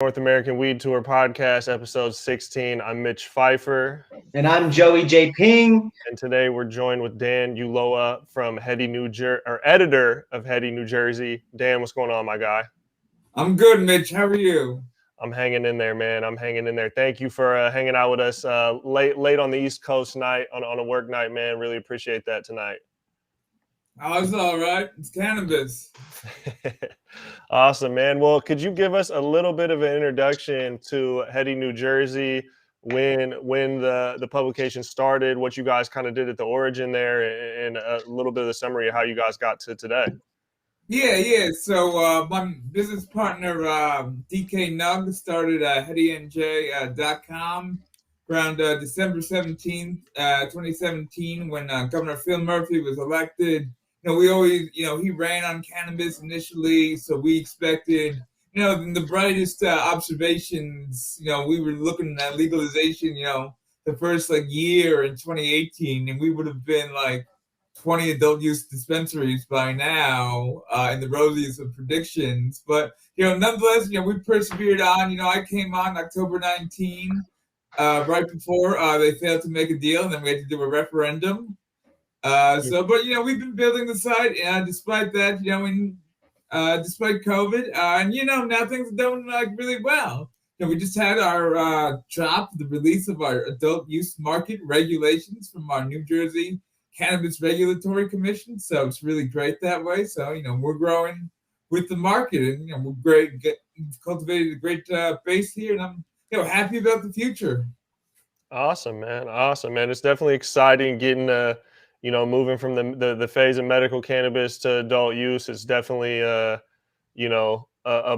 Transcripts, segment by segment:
North American Weed Tour Podcast, episode 16. I'm Mitch Pfeiffer. And I'm Joey J. Ping. And today we're joined with Dan Ulloa from Heady, New Jersey, or editor of Heady, New Jersey. Dan, what's going on, my guy? I'm good, Mitch. How are you? I'm hanging in there, man. I'm hanging in there. Thank you for hanging out with us late on the East Coast night, on a work night, man. Really appreciate that tonight. Oh, it's all right. It's cannabis. Awesome, man. Well, could you give us a little bit of an introduction to Heady, New Jersey, when the publication started, what you guys kind of did at the origin there, and a little bit of the summary of how you guys got to today? Yeah. So my business partner, DK Nug, started HeadyNJ.com around December 17th, 2017, when Governor Phil Murphy was elected. We always, he ran on cannabis initially, so we expected, the brightest observations, we were looking at legalization, the first year in 2018, and we would have been 20 adult use dispensaries by now, in the rosiest of predictions. But, nonetheless, we persevered on. I came on October 19, right before they failed to make a deal, and then we had to do a referendum. But we've been building the site, and despite that, despite COVID, and now things are doing really well. We just had our the release of our adult use market regulations from our New Jersey Cannabis Regulatory Commission, so it's really great that way. So we're growing with the market, and we've cultivated a great base here, and I'm happy about the future. Awesome, man. It's definitely exciting getting moving from the phase of medical cannabis to adult use. Is definitely a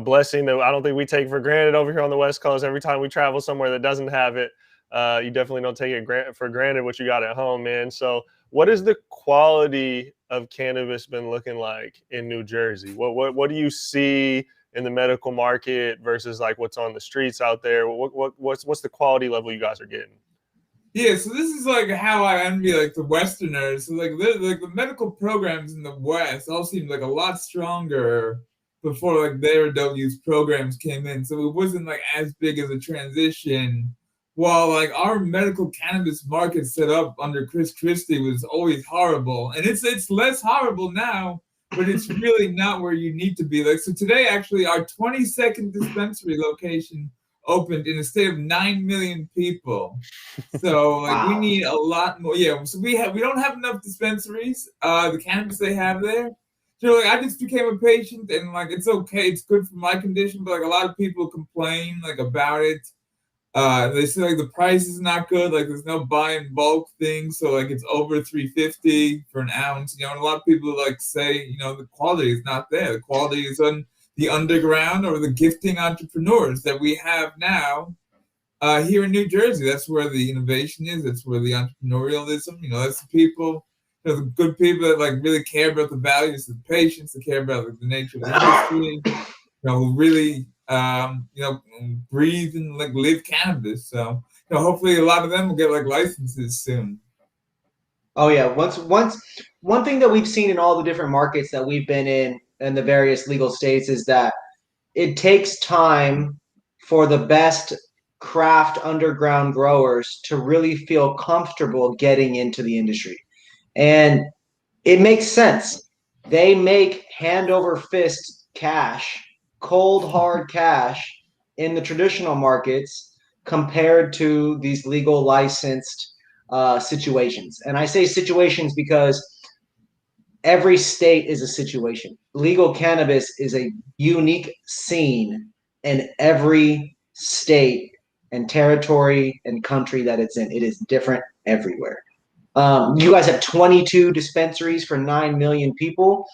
blessing that I don't think we take for granted over here on the West Coast. Every time we travel somewhere that doesn't have it, you definitely don't take it for granted what you got at home, man. So what has the quality of cannabis been looking like in New Jersey? What do you see in the medical market versus what's on the streets out there? What's the quality level you guys are getting? Yeah, so this is how I envy the Westerners. So the medical programs in the West all seemed a lot stronger before their adult use programs came in. So it wasn't as big as a transition. While our medical cannabis market set up under Chris Christie was always horrible, and it's less horrible now, but it's really not where you need to be. So today, actually, our 22nd dispensary location opened in a state of 9 million people. So wow. We need a lot more. Yeah, so we don't have enough dispensaries. The cannabis they have there. So I just became a patient, and it's okay, it's good for my condition, but a lot of people complain about it. They say the price is not good, there's no buy in bulk thing, so it's over $3.50 for an ounce, and a lot of people say, the quality is not there. The quality is on the underground or the gifting entrepreneurs that we have now here in New Jersey. That's where the innovation is. That's where the entrepreneurialism, that's the people, the good people that really care about the values of the patients, that care about the nature of the industry, who really breathe and live cannabis. So hopefully a lot of them will get licenses soon. Oh yeah, once one thing that we've seen in all the different markets that we've been in the various legal states is that it takes time for the best craft underground growers to really feel comfortable getting into the industry. And it makes sense. They make hand over fist cash, cold hard cash in the traditional markets compared to these legal licensed situations. And I say situations because every state is a situation. Legal cannabis is a unique scene in every state and territory and country that it's in. It is different everywhere. You guys have 22 dispensaries for 9 million people.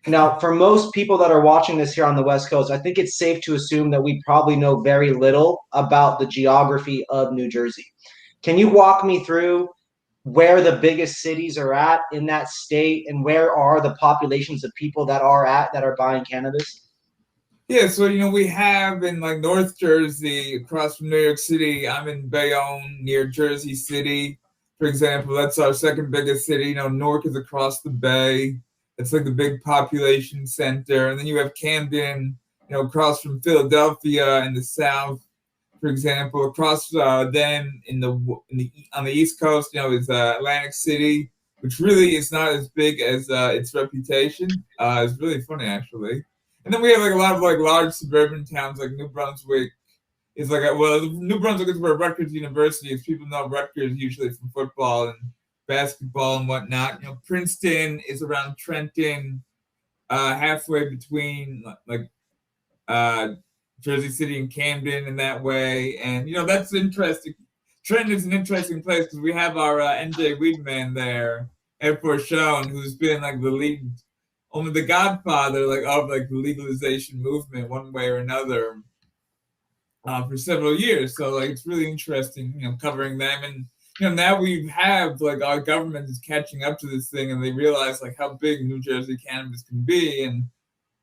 Now, for most people that are watching this here on the West Coast, I think it's safe to assume that we probably know very little about the geography of New Jersey. Can you walk me through where the biggest cities are at in that state, and where are the populations of people that are buying cannabis? Yeah, so we have in North Jersey, across from New York City. I'm in Bayonne, near Jersey City, for example. That's our second biggest city. Newark is across the bay. It's the big population center. And then you have Camden, across from Philadelphia in the South, for example, across then on the East Coast, is Atlantic City, which really is not as big as its reputation. It's really funny, actually. And then we have like a lot of like large suburban towns like New Brunswick. It's like New Brunswick is where Rutgers University is. People know Rutgers usually from football and basketball and whatnot. Princeton is around Trenton, halfway between like Jersey City and Camden in that way. And, that's interesting. Trenton is an interesting place because we have our NJ Weedman there, Ed Forshone, who's been like only the godfather of like the legalization movement one way or another for several years. So like it's really interesting, covering them. And now we have like our government is catching up to this thing, and they realize like how big New Jersey cannabis can be, and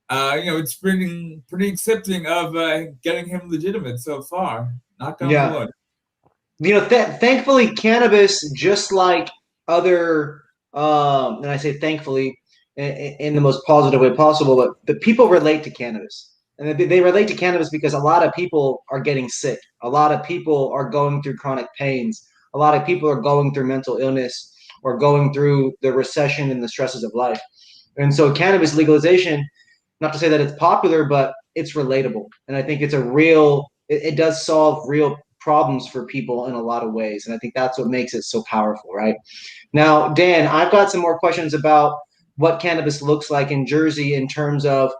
it's pretty accepting of getting him legitimate so far. Knock on wood. Thankfully, cannabis, just like other, and I say thankfully in the most positive way possible, but the people relate to cannabis. And they relate to cannabis because a lot of people are getting sick. A lot of people are going through chronic pains. A lot of people are going through mental illness or going through the recession and the stresses of life. And so cannabis legalization, not to say that it's popular, but it's relatable. And I think it's it does solve real problems for people in a lot of ways. And I think that's what makes it so powerful, right? Now, Dan, I've got some more questions about what cannabis looks like in Jersey in terms of,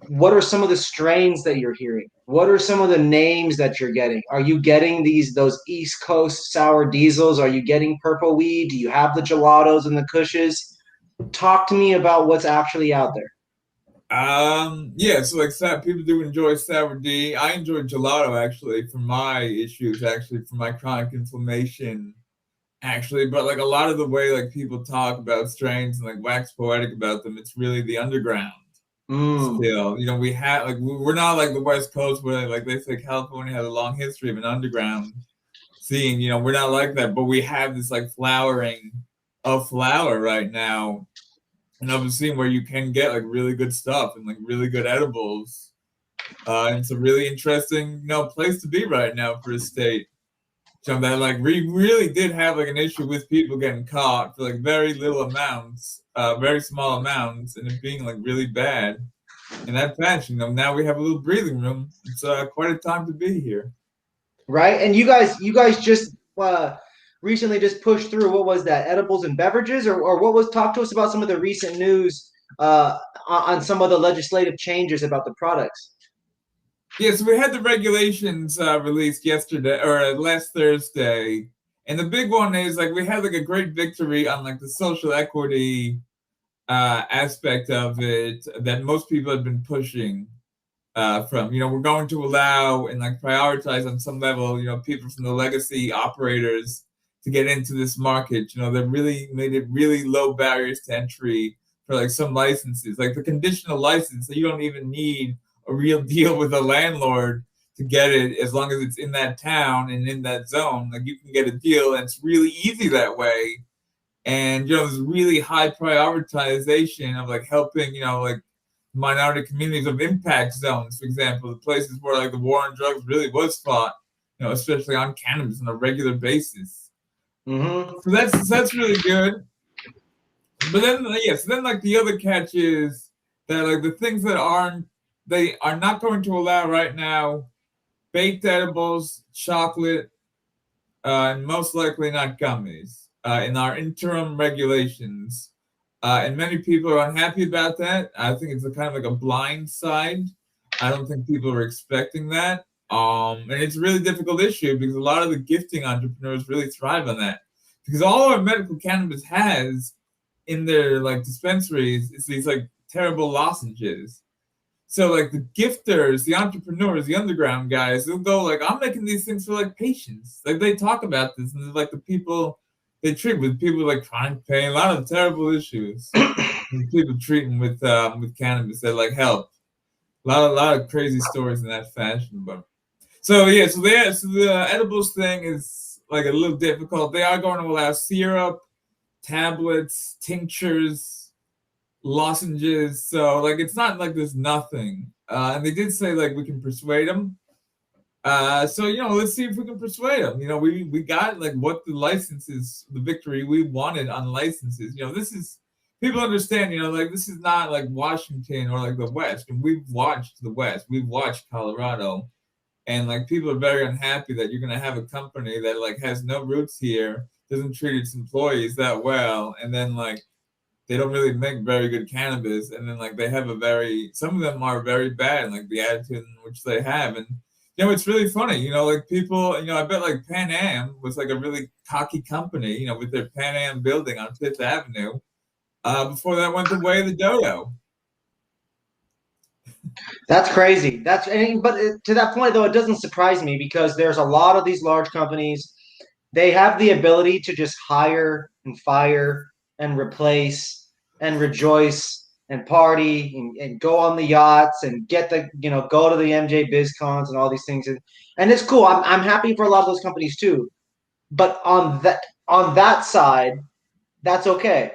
what are some of the strains that you're hearing? What are some of the names that you're getting? Are you getting those East Coast sour diesels? Are you getting purple weed? Do you have the gelatos and the kushes? Talk to me about what's actually out there. So like people do enjoy sour D. I enjoy gelato actually for my issues, actually for my chronic inflammation, actually. But like a lot of the way like people talk about strains and like wax poetic about them, it's really the underground. Still, we have like we're not like the West Coast where like they say California has a long history of an underground scene. We're not like that, but we have this like flowering of flower right now, and I've seen where you can get like really good stuff and like really good edibles. And it's a really interesting place to be right now for a state. So that like we really did have like an issue with people getting caught for like very little amounts, very small amounts, and it being like really bad. And that fashion, now we have a little breathing room. It's quite a time to be here. Right, and you guys just recently just pushed through, what was that, edibles and beverages, or what was? Talk to us about some of the recent news on some of the legislative changes about the products. Yeah, so we had the regulations released yesterday or last Thursday, and the big one is like we had like a great victory on like the social equity aspect of it that most people have been pushing from. We're going to allow and like prioritize on some level, people from the legacy operators to get into this market. They really made it really low barriers to entry for like some licenses, like the conditional license that you don't even need a real deal with a landlord to get it, as long as it's in that town and in that zone. Like you can get a deal, and it's really easy that way. And there's really high prioritization of like helping like minority communities of impact zones, for example, the places where like the war on drugs really was fought, especially on cannabis on a regular basis. So that's really good. But then like the other catch is that like the things that they are not going to allow right now: baked edibles, chocolate, and most likely not gummies in our interim regulations. And many people are unhappy about that. I think it's a kind of like a blind side. I don't think people are expecting that. And it's a really difficult issue because a lot of the gifting entrepreneurs really thrive on that. Because all our medical cannabis has in their like dispensaries is these like terrible lozenges. So like the gifters, the entrepreneurs, the underground guys, they'll go like, I'm making these things for like patients. Like they talk about this, and they're like the people they treat with people like chronic pain, a lot of terrible issues. People treating with cannabis that like help. A lot of crazy stories in that fashion. But so the edibles thing is like a little difficult. They are going to allow syrup, tablets, tinctures, lozenges. So like it's not like there's nothing. And they did say like we can persuade them. So let's see if we can persuade them. We got like what the licenses, the victory we wanted on licenses. This is people understand. Like this is not like Washington or like the West. And we've watched the West. We've watched Colorado, and like people are very unhappy that you're gonna have a company that like has no roots here, doesn't treat its employees that well, and then like they don't really make very good cannabis, and then like they have some of them are very bad, like the attitude in which they have. And it's really funny, like people, I bet like Pan Am was like a really cocky company, with their Pan Am building on Fifth Avenue, before that went the way of the dodo. That's crazy. But to that point though, it doesn't surprise me because there's a lot of these large companies. They have the ability to just hire and fire and replace and rejoice and party and go on the yachts and get go to the MJ BizCons and all these things. And it's cool. I'm happy for a lot of those companies too. But on that side, that's okay.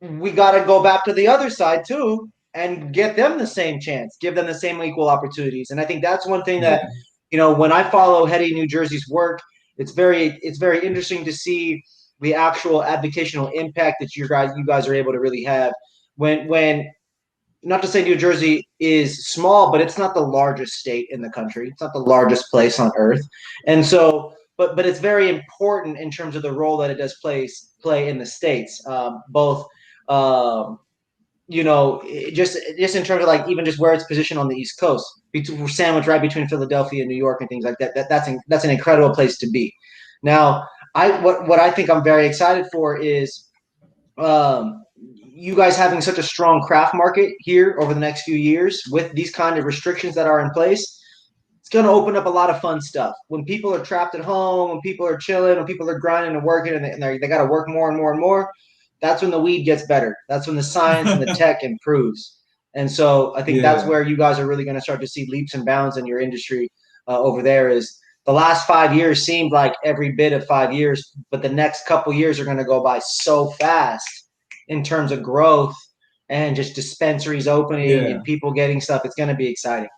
We got to go back to the other side too and get them the same chance, give them the same equal opportunities. And I think that's one thing that, when I follow Heady New Jersey's work, it's very interesting to see the actual educational impact that you guys are able to really have when not to say New Jersey is small, but it's not the largest state in the country. It's not the largest place on earth. And so, but it's very important in terms of the role that it does play in the states, both just in terms of like even just where it's positioned on the East Coast, we're sandwiched right between Philadelphia and New York and things like that. That's an incredible place to be. Now, what I think I'm very excited for is you guys having such a strong craft market here over the next few years with these kind of restrictions that are in place. It's going to open up a lot of fun stuff. When people are trapped at home, when people are chilling, when people are grinding and working, and they got to work more and more and more. That's when the weed gets better. That's when the science and the tech improves. And so I think that's where you guys are really going to start to see leaps and bounds in your industry over there. Is the last 5 years seemed like every bit of 5 years, but the next couple years are going to go by so fast in terms of growth and just dispensaries opening and people getting stuff. It's going to be exciting.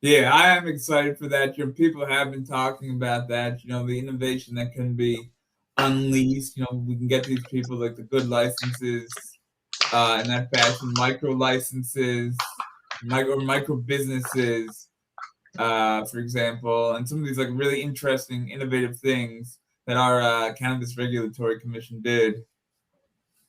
Yeah, I am excited for that. People have been talking about that, the innovation that can be unleashed. We can get these people like the good licenses in that fashion, micro licenses, micro businesses, for example, and some of these like really interesting, innovative things that our Cannabis Regulatory Commission did.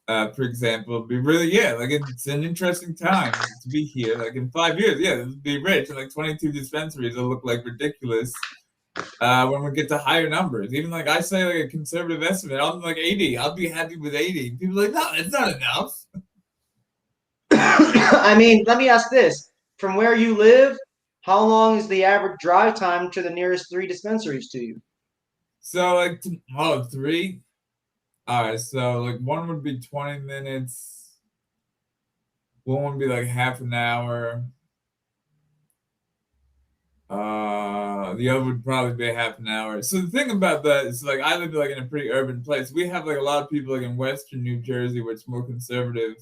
For example, it'd be really, like it's an interesting time to be here. Like in 5 years, it'll be rich, and like 22 dispensaries will look like ridiculous when we get to higher numbers. Even like I say, like a conservative estimate, I'm like 80. I'll be happy with 80. People are like, no, it's not enough. I mean, let me ask this: from where you live, how long is the average drive time to the nearest 3 dispensaries to you? So like, 3. All right, so like one would be 20 minutes. One would be like half an hour. The other would probably be half an hour. So the thing about that is like I live like in a pretty urban place. We have like a lot of people like in Western New Jersey where it's more conservative.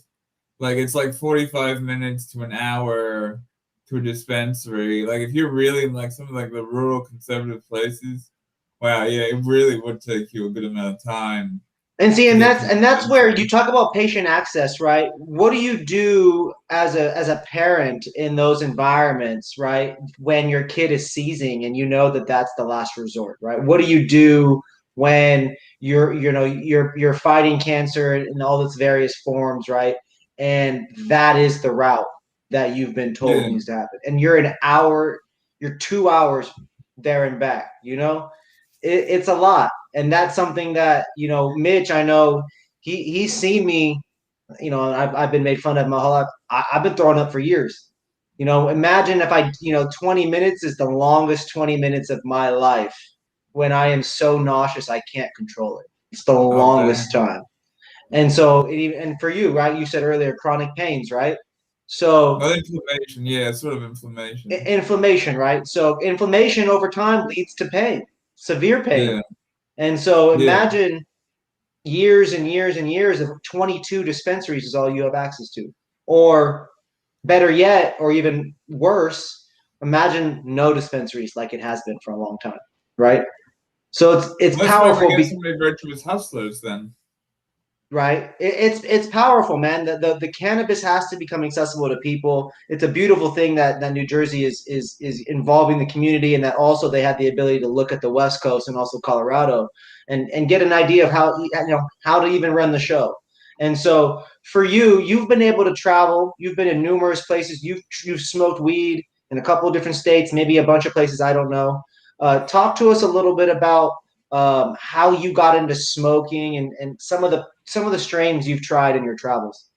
Like it's like 45 minutes to an hour to a dispensary. Like if you're really in like some of like the rural conservative places, wow, it really would take you a good amount of time. And see, and that's where you talk about patient access, right? What do you do as a parent in those environments, right? When your kid is seizing and you know that that's the last resort, right? What do you do when you're fighting cancer in all its various forms, right? And that is the route that you've been told needs to happen. And you're 2 hours there and back, it's a lot. And that's something that, Mitch, I know he's seen me, I've been made fun of my whole life. I've been throwing up for years. Imagine if 20 minutes is the longest 20 minutes of my life when I am so nauseous I can't control it. It's the longest time. And so, and for you, right, you said earlier, chronic pains, right? So inflammation, sort of inflammation. Inflammation, right? So inflammation over time leads to pain, severe pain. Yeah. And so imagine years and years and years of 22 dispensaries is all you have access to. Or better yet, or even worse, imagine no dispensaries like it has been for a long time, right? So it's That's why we powerful. get so many virtuous hustlers then. Right, it's powerful, man. The cannabis has to become accessible to people. It's a beautiful thing that New Jersey is involving the community, and that also they have the ability to look at the West Coast and also Colorado and get an idea of how to even run the show. And so for you, you've been able to travel. You've been in numerous places. You've smoked weed in a couple of different states, maybe a bunch of places I don't know. Talk to us a little bit about how you got into smoking and some of the strains you've tried in your travels.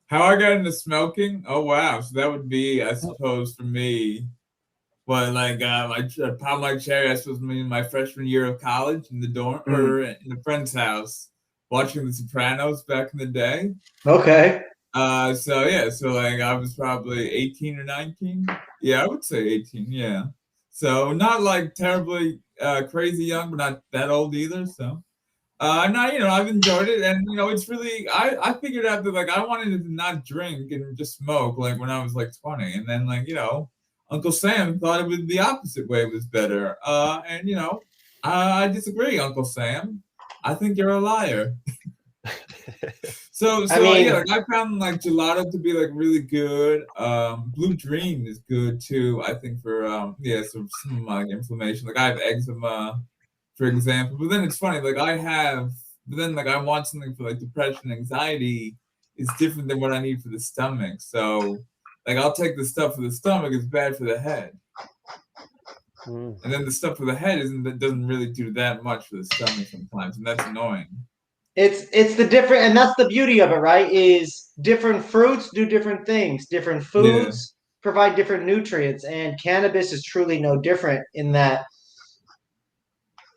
How I got into smoking? Oh wow! So that would be, I suppose, for me. Well, like I popped my cherry. I suppose in my freshman year of college in the dorm or in a friend's house, watching The Sopranos back in the day. Okay. So yeah, so like I was probably 18 or 19. Yeah, I would say 18. Yeah. So not like terribly crazy young, but not that old either. So no, I've enjoyed it, and it's really I figured out that like I wanted to not drink and just smoke like when I was like 20, and then like Uncle Sam thought it was the opposite way was better, and I disagree, Uncle Sam. I think you're a liar. So I mean, yeah, like, I found like gelato to be like really good. Blue Dream is good too. I think for some of my inflammation. Like I have eczema, for example. But then it's funny, but then like I want something for like depression, anxiety is different than what I need for the stomach. So like I'll take the stuff for the stomach, it's bad for the head. And then the stuff for the head doesn't really do that much for the stomach sometimes, and that's annoying. it's the different, and that's the beauty of it, right? Is different fruits do different things. Different foods provide different nutrients, and cannabis is truly no different in that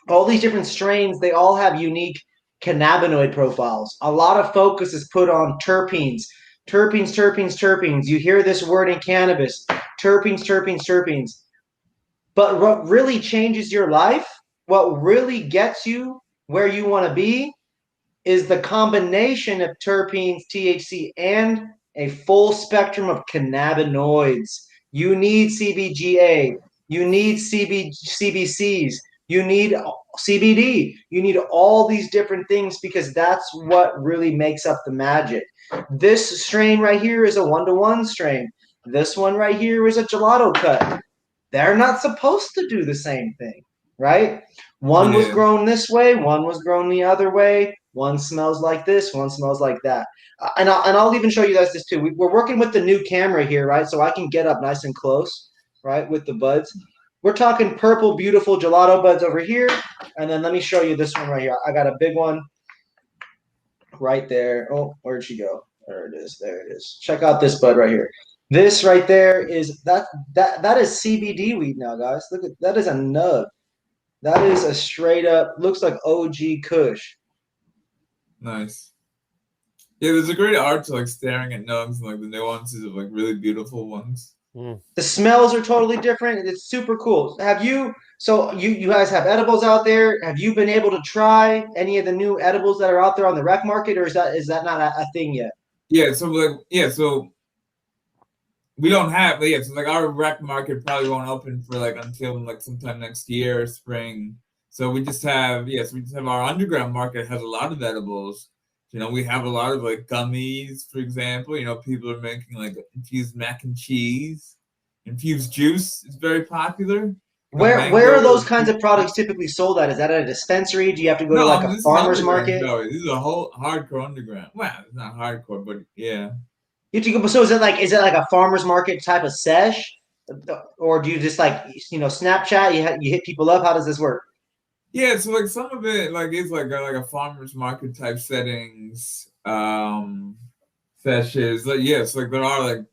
all these different strains, they all have unique cannabinoid profiles. A lot of focus is put on terpenes, terpenes, terpenes, terpenes. You hear this word in cannabis, terpenes, terpenes, terpenes. But what really changes your life, what really gets you where you want to be, is the combination of terpenes, THC, and a full spectrum of cannabinoids. You need CBGA, you need CBCs, you need CBD, you need all these different things because that's what really makes up the magic. This strain right here is a 1-to-1 strain. This one right here is a gelato cut. They're not supposed to do the same thing, right? One was grown this way, one was grown the other way. One smells like this, one smells like that. And I'll even show you guys this too. We're working with the new camera here, right? So I can get up nice and close, right, with the buds. We're talking purple, beautiful gelato buds over here. And then let me show you this one right here. I got a big one right there. Oh, where'd she go? There it is. There it is. Check out this bud right here. This right there is that is CBD weed now, guys. Look at that is a nug. That is a straight up looks like OG Kush. Nice. Yeah, there's a great art to like staring at nugs and like the nuances of like really beautiful ones. The smells are totally different. It's super cool. So you guys have edibles out there? Have you been able to try any of the new edibles that are out there on the rec market, or is that not a thing yet? Yeah, so we don't have so like our rec market probably won't open for like until like sometime next year, spring. So we just have our underground market has a lot of edibles. We have a lot of like gummies, for example. People are making like infused mac and cheese. Infused juice is very popular. Where are those kinds of products typically sold at? Is that at a dispensary? Do you have to go to like a farmer's market? No, this is a whole hardcore underground. Well, it's not hardcore, but yeah. So is it like a farmer's market type of sesh, or do you just like Snapchat? You hit people up. How does this work? Yeah, so like some of it like is like a farmer's market type settings, sessions. Like yes, like there are like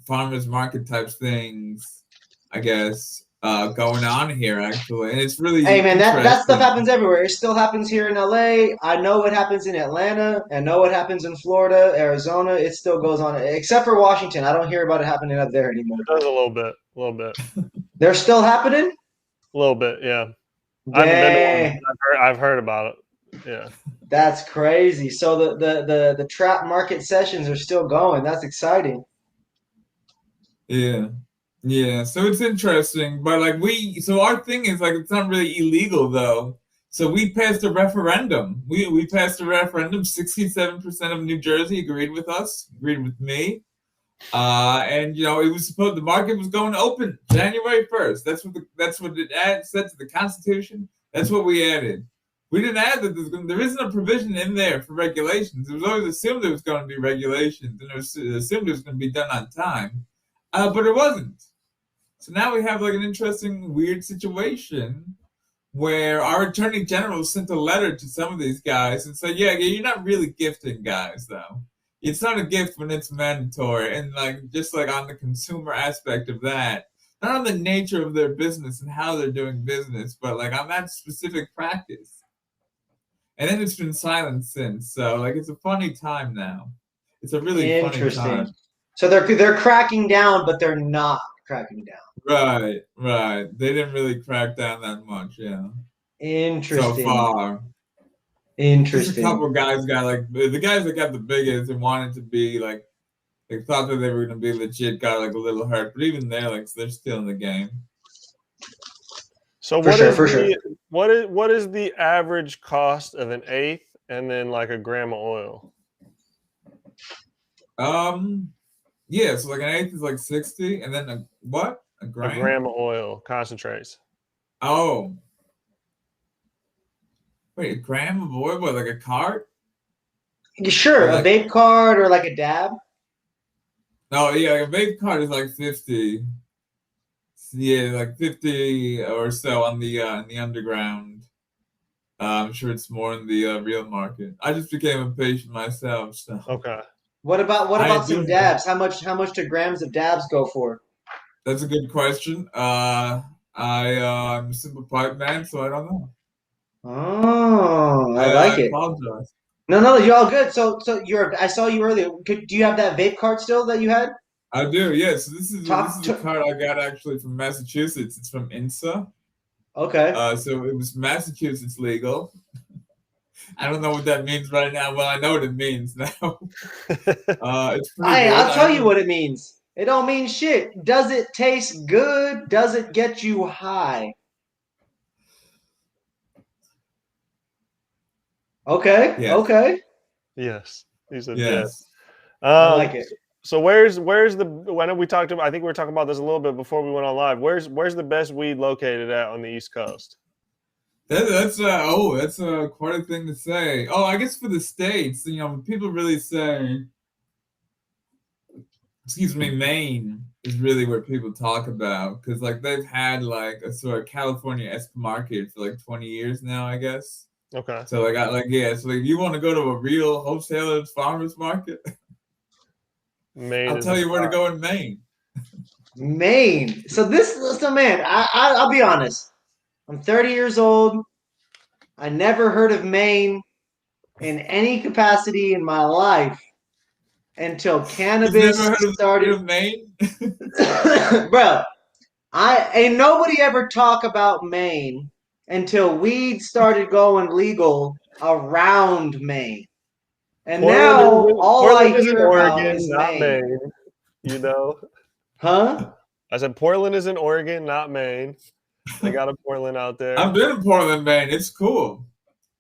farmer's market type things, I guess, going on here actually, and it's really hey man, that stuff happens everywhere. It still happens here in LA. I know what happens in Atlanta. I know what happens in Florida, Arizona. It still goes on, except for Washington. I don't hear about it happening up there anymore. It does a little bit. They're still happening. A little bit, yeah. Dang. I haven't been to one. I've heard about it. Yeah. That's crazy. So the trap market sessions are still going. That's exciting. Yeah. Yeah. So it's interesting. But like so our thing is like it's not really illegal though. So we passed a referendum. We passed a referendum. 67% of New Jersey agreed with us, agreed with me. And it was supposed the market was going to open January 1st. That's what it said to the Constitution. That's what we added. We didn't add that there isn't a provision in there for regulations. It was always assumed there was going to be regulations, and it was assumed it was going to be done on time, but it wasn't. So now we have like an interesting, weird situation where our attorney general sent a letter to some of these guys and said, yeah, you're not really gifting guys, though. It's not a gift when it's mandatory. And like just like on the consumer aspect of that, not on the nature of their business and how they're doing business, but like on that specific practice. And then it's been silent since. So like it's a funny time now. It's a really funny time. So they're cracking down, but they're not cracking down. Right. They didn't really crack down that much, yeah. Interesting. So far. Interesting. Just a couple guys got like the guys that got the biggest and wanted to be like they thought that they were gonna be legit, got like a little hurt, but even they're still in the game. So what is the average cost of an eighth and then like a gram of oil? Yeah, so like an eighth is like 60, and then a gram? A gram of oil concentrates. Oh. Wait, a gram of oil? What, like a cart? Sure, like, a vape card or like a dab? Oh, yeah, like a vape card is like 50. Yeah, like 50 or so on the in the underground. I'm sure it's more in the real market. I just became impatient myself. So. Okay. What about some dabs? How much do grams of dabs go for? That's a good question. I'm a simple pipe man, so I don't know. Oh, I like it. Apologize. No, you're all good. So I saw you earlier. Do you have that vape card still that you had? I do, yes. This is a card I got actually from Massachusetts. It's from INSA. Okay. So it was Massachusetts legal. I don't know what that means right now. Well, I know what it means now. It's pretty I'll tell you what it means. It don't mean shit. Does it taste good? Does it get you high? Okay. Yes. Okay. Yes. He said yes. I like it. So where's the? I know we talked about. I think we were talking about this a little bit before we went on live. Where's the best weed located at on the East Coast? That's quite a thing to say. Oh, I guess for the states, people really say, excuse me, Maine is really where people talk about because like they've had like a sort of California-esque market for like 20 years now, I guess. Okay. So like so like if you want to go to a real wholesaler's farmers market, Maine I'll tell you where to go in Maine. Maine. So man, I'll be honest. I'm 30 years old. I never heard of Maine in any capacity in my life until cannabis started. Of Maine? Bro, ain't nobody ever talk about Maine until weed started going legal around Maine. And Portland, now all I hear about is Maine. You know? Huh? I said Portland is in Oregon, not Maine. They got a Portland out there. I've been in Portland, Maine. It's cool.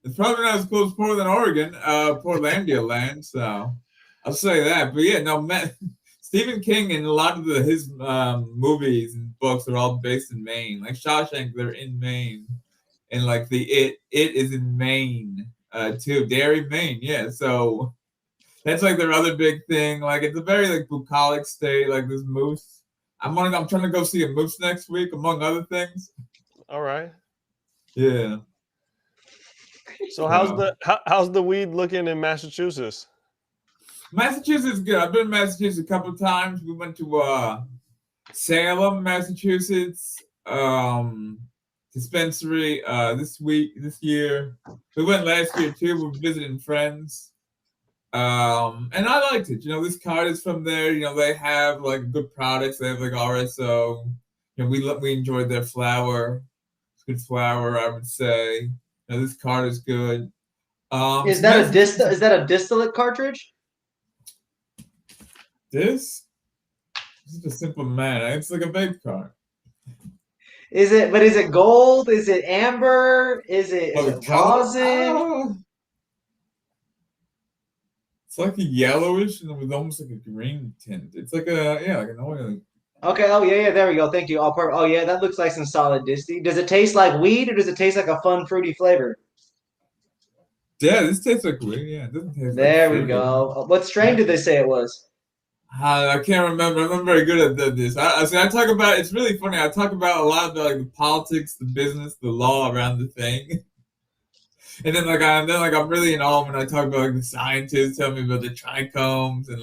It's probably not as cool as Portland, Oregon, Portlandia land. So I'll say that. But yeah, no, Stephen King and a lot of his movies and books are all based in Maine. Like Shawshank, they're in Maine, and like it is in Maine too. Derry, Maine. Yeah. So that's like their other big thing. Like it's a very like bucolic state. Like this moose. I'm trying to go see a moose next week, among other things. All right. Yeah. So how's the weed looking in Massachusetts? Massachusetts is good. I've been in Massachusetts a couple of times. We went to Salem, Massachusetts, dispensary this year. We went last year too. We were visiting friends. And I liked it. This card is from there. They have like good products. They have like RSO. We enjoyed their flour. It's good flour, I would say. This card is good. Is that a distillate cartridge? This? just a simple man. It's like a vape card. Is it gold? Is it amber? Is it color? rosin? It's like a yellowish and with almost like a green tint. It's like like an oil. Okay. Oh yeah. There we go. Thank you. Oh yeah, that looks like some solid disty. Does it taste like weed or does it taste like a fun fruity flavor? Yeah, this tastes like weed. Yeah, it doesn't taste like There we fruit. go. What strain did they say it was? I can't remember. I'm not very good at this. I talk about. It's really funny. I talk about a lot of the politics, the business, the law around the thing, and then I'm really in awe when I talk about the scientists tell me about the trichomes and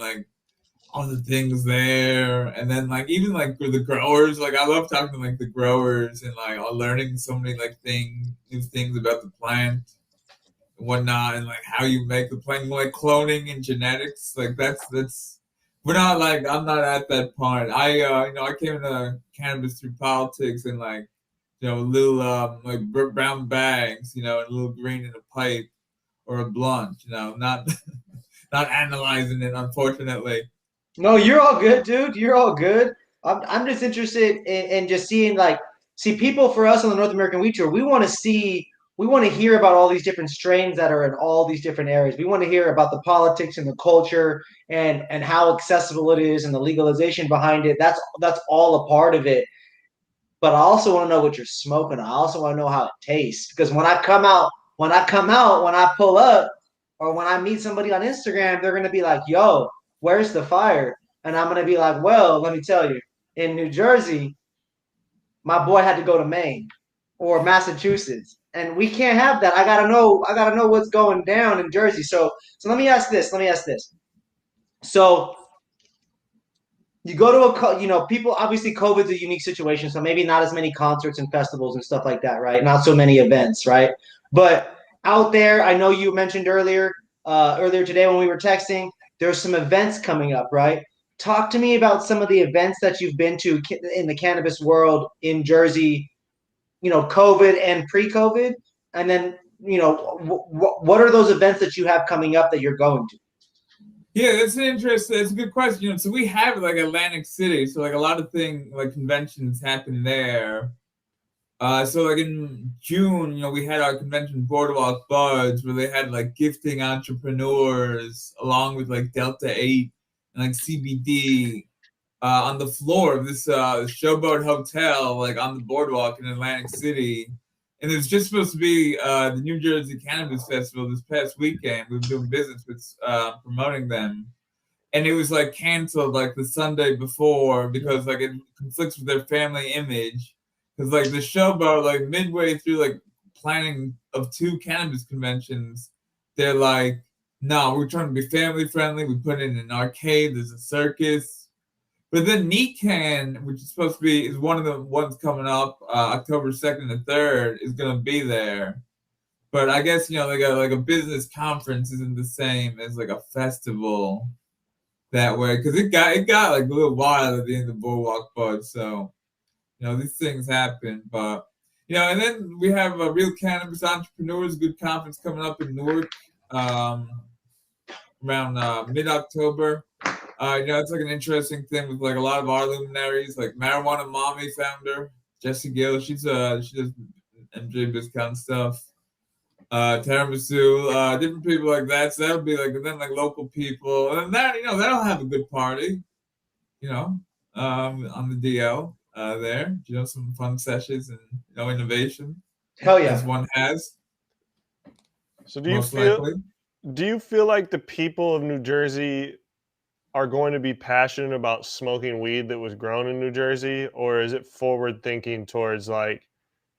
all the things there, and then even with the growers. I love talking to the growers and learning so many new things about the plant and whatnot, and how you make the plant, cloning and genetics. That's we're not I'm not at that part. I came into cannabis through politics and little brown bags, and a little green in a pipe or a blunt, not not analyzing it, unfortunately. No, you're all good, dude. You're all good. I'm just interested in just seeing see people for us on the North American Wheat Tour. We want to hear about all these different strains that are in all these different areas. We want to hear about the politics and the culture and how accessible it is and the legalization behind it. That's all a part of it. But I also want to know what you're smoking. I also want to know how it tastes because when I when I pull up, or when I meet somebody on Instagram, they're gonna be like, "Yo, where's the fire?" And I'm gonna be like, "Well, let me tell you, in New Jersey, my boy had to go to Maine or Massachusetts, and we can't have that. I gotta know what's going down in Jersey." So let me ask this. So you go to people, obviously COVID's a unique situation, so maybe not as many concerts and festivals and stuff like that, right? Not so many events, right? But out there, I know you mentioned earlier today when we were texting, there's some events coming up, right? Talk to me about some of the events that you've been to in the cannabis world in Jersey, COVID and pre-COVID, and then what are those events that you have coming up that you're going to? Yeah, that's an interesting. That's a good question. So we have Atlantic City, so a lot of conventions happen there. So in June, we had our convention Boardwalk Buds where they had gifting entrepreneurs along with Delta 8 and CBD on the floor of this Showboat Hotel on the boardwalk in Atlantic City. And it was just supposed to be the New Jersey Cannabis Festival this past weekend. We've been doing business with promoting them. And it was canceled the Sunday before because it conflicts with their family image. Because the Showboat, midway through planning of 2 cannabis conventions, they're no, we're trying to be family friendly. We put in an arcade, there's a circus. But then NECAN, which is supposed to be is one of the ones coming up, October 2nd and 3rd, is going to be there. But I guess a business conference isn't the same as a festival that way because it got a little wild at the end of Boardwalk Bud. So these things happen, but and then we have a Real Cannabis Entrepreneurs Good conference coming up in Newark around mid-October. It's an interesting thing with a lot of our luminaries, Marijuana Mommy founder Jessie Gill. She does MJ Biscount stuff. Tiramisu, different people like that. So that'll be then local people, and that that'll have a good party. On the DL there. Some fun sessions and innovation. Hell yeah, as one has. So do you feel like the people of New Jersey are going to be passionate about smoking weed that was grown in New Jersey, or is it forward thinking towards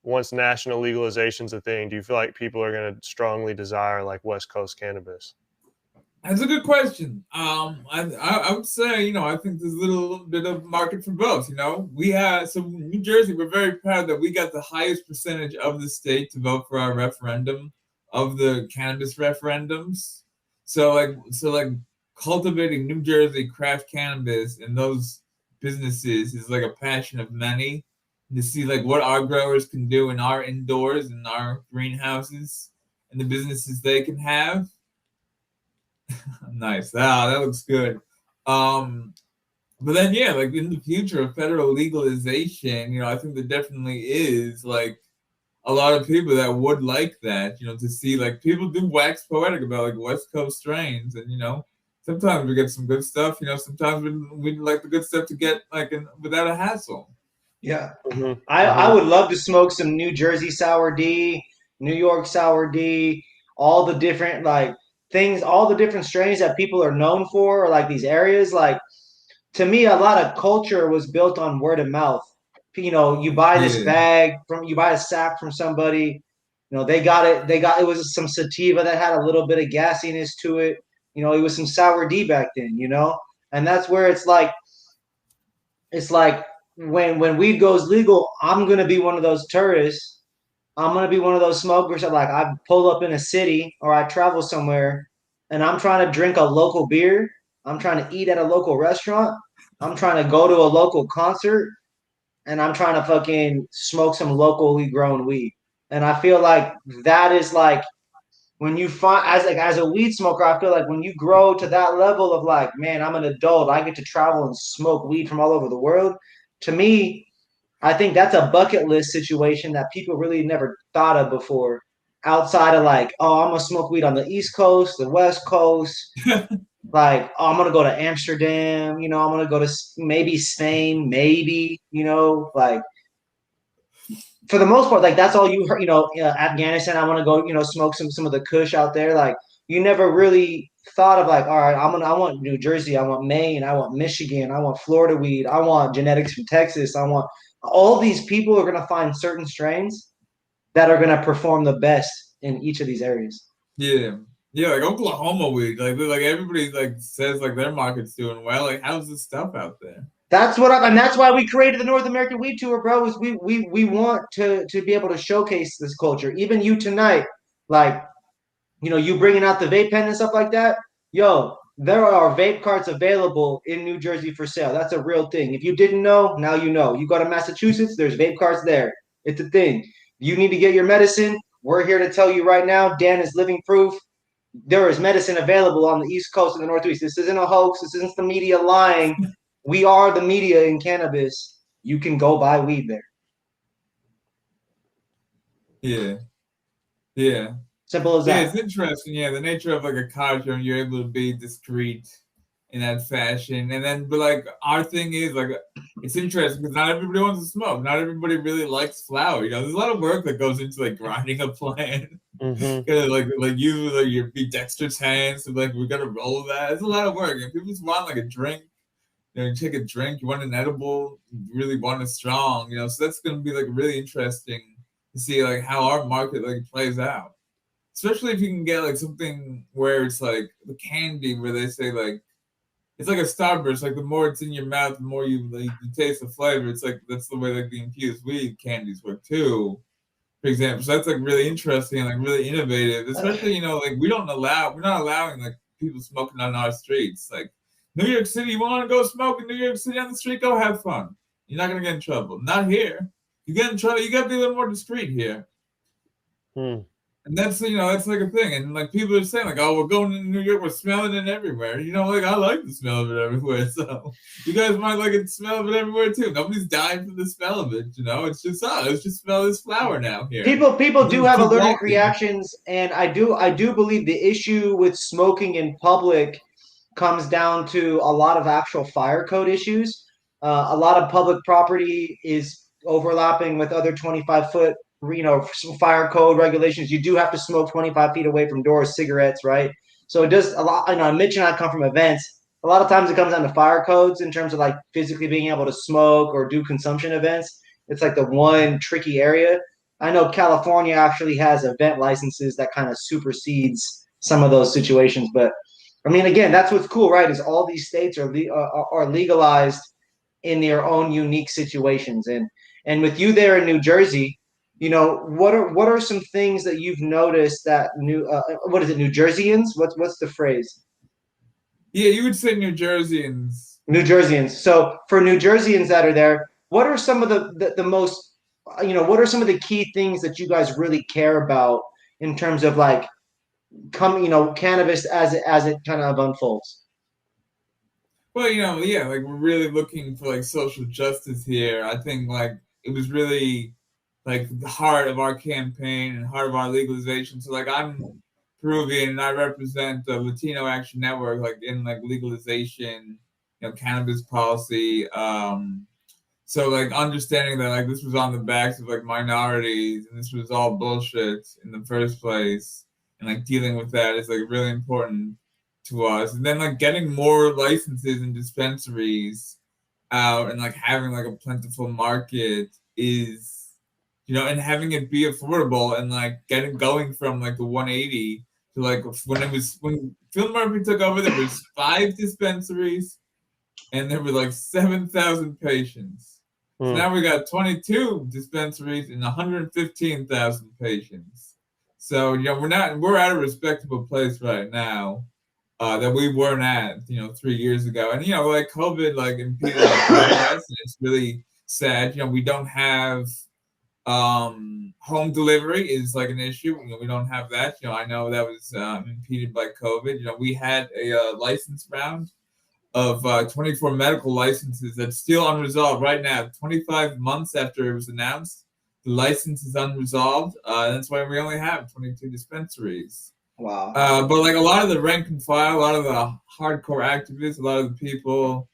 once national legalization's a thing, do you feel like people are going to strongly desire West Coast cannabis? That's a good question. I would say, I think there's a little bit of market for both. We have New Jersey. We're very proud that we got the highest percentage of the state to vote for our referendum of the cannabis referendums. So cultivating New Jersey craft cannabis in those businesses is a passion of many. To see what our growers can do in our indoors and our greenhouses and the businesses they can have. Nice. That looks good. But then, yeah, like in the future of federal legalization, I think there definitely is like a lot of people that would like that, to see like people do wax poetic about like West Coast strains, and sometimes we get some good stuff, sometimes we like the good stuff to get like without a hassle. Yeah. Mhm. I would love to smoke some New Jersey sour D, New York sour D, all the different like things, all the different strains that people are known for, or like these areas. Like to me, a lot of culture was built on word of mouth. You buy this Yeah. bag you buy a sack from somebody. They got it. It was some sativa that had a little bit of gassiness to it. It was some sour D back then. And that's where it's like when weed goes legal, I'm gonna be one of those tourists. I'm gonna be one of those smokers that like I pull up in a city or I travel somewhere and I'm trying to drink a local beer. I'm trying to eat at a local restaurant. I'm trying to go to a local concert and I'm trying to fucking smoke some locally grown weed. And I feel like that is like when you find as a weed smoker, I feel like when you grow to that level of like, man, I'm an adult, I get to travel and smoke weed from all over the world. To me, I think that's a bucket list situation that people really never thought of before. Outside of like, oh, I'm gonna smoke weed on the East Coast, the West Coast. Like, oh, I'm gonna go to Amsterdam. I'm gonna go to maybe Spain, maybe. Like for the most part, like that's all you heard. Afghanistan. I want to go. Smoke some of the Kush out there. Like you never really thought of like, all right, I want New Jersey. I want Maine. I want Michigan. I want Florida weed. I want genetics from Texas. I want all these people are gonna find certain strains that are gonna perform the best in each of these areas. Yeah. Yeah, like Oklahoma weed. Like everybody like says like their market's doing well. Like how's this stuff out there? And that's why we created the North American Weed Tour, bro. Is we want to be able to showcase this culture. Even you tonight, like you bringing out the vape pen and stuff like that. Yo, there are vape carts available in New Jersey for sale. That's a real thing. If you didn't know, now you know. You go to Massachusetts, there's vape carts there. It's a thing. You need to get your medicine. We're here to tell you right now. Dan is living proof. There is medicine available on the East Coast and the Northeast. This isn't a hoax. This isn't the media lying. We are the media in cannabis. You can go buy weed there. Yeah. Yeah. Simple as Yeah, that. it's interesting. Yeah, the nature of like a card show, you're able to be discreet in that fashion. And then, but like our thing is like, it's interesting because not everybody wants to smoke. Not everybody really likes flower. There's a lot of work that goes into like grinding a plant. Like use like your be dexterous hands. So like we're gonna roll that. It's a lot of work. If people just want like a drink, you take a drink. You want an edible. You really want it strong. So that's gonna be like really interesting to see like how our market like plays out. Especially if you can get like something where it's like the candy, where they say like it's like a Starburst. Like the more it's in your mouth, the more you taste the flavor. It's like that's the way like the infused weed candies work too, for example. So that's like really interesting and like really innovative. Especially like we're not allowing like people smoking on our streets. Like New York City, you want to go smoke in New York City on the street? Go have fun. You're not gonna get in trouble. Not here. You get in trouble. You gotta be a little more discreet here. And that's that's like a thing, and like people are saying like, oh, we're going to New York, we're smelling it everywhere. Like I like the smell of it everywhere, so you guys might like the smell of it everywhere too. Nobody's dying for the smell of it, it's just let's just smell this flower now here. People do have allergic reactions, and I do believe the issue with smoking in public comes down to a lot of actual fire code issues. A lot of public property is overlapping with other 25-foot fire code regulations. You do have to smoke 25 feet away from doors, cigarettes, right? So it does a lot. Mitch and I come from events. A lot of times it comes down to fire codes in terms of like physically being able to smoke or do consumption events. It's like the one tricky area. I know California actually has event licenses that kind of supersedes some of those situations. But I mean, again, that's what's cool, right? Is all these states are legalized in their own unique situations. And with you there in New Jersey, what are some things that you've noticed that New Jerseyans? What's the phrase? Yeah, you would say New Jerseyans. New Jerseyans. So for New Jerseyans that are there, what are some of the most what are some of the key things that you guys really care about in terms of like cannabis as it kind of unfolds? Well, yeah, like we're really looking for like social justice here. I think like it was really like the heart of our campaign and heart of our legalization. So like I'm Peruvian and I represent the Latino Action Network, like in like legalization, cannabis policy. So like understanding that like this was on the backs of like minorities and this was all bullshit in the first place, and like dealing with that is like really important to us. And then like getting more licenses and dispensaries out and like having like a plentiful market is, and having it be affordable and like going from like the 180 to like when Phil Murphy took over, there was 5 dispensaries and there were like 7,000 patients. So now we got 22 dispensaries and 115,000 patients. So we're at a respectable place right now that we weren't at 3 years ago. And like COVID like impeded our progress, and it's really sad. We don't have home delivery is like an issue. We don't have that. I know that was impeded by COVID. We had a license round of 24 medical licenses that's still unresolved right now. 25 months after it was announced, the license is unresolved. That's why we only have 22 dispensaries. Wow. But like a lot of the rank and file, a lot of the hardcore activists, a lot of the people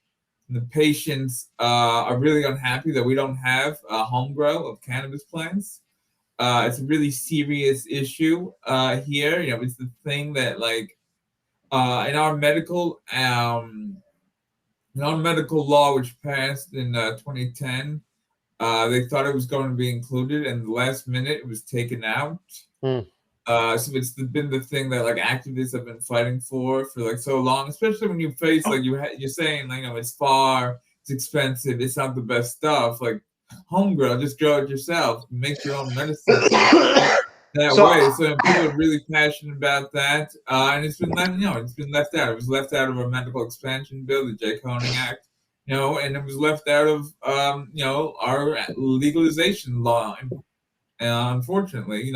and the patients are really unhappy that we don't have a home grow of cannabis plants. It's a really serious issue here. It's the thing that like in our medical law, which passed in 2010, they thought it was going to be included, and the last minute it was taken out. So it's been the thing that like activists have been fighting for like so long, especially when you face like you're saying like it's far, it's expensive, it's not the best stuff. Like home grow, just grow it yourself, make your own medicine. Way. So people are really passionate about that, and it's been it's been left out. It was left out of our medical expansion bill, the Jay Koenig Act, and it was left out of our legalization law. Unfortunately,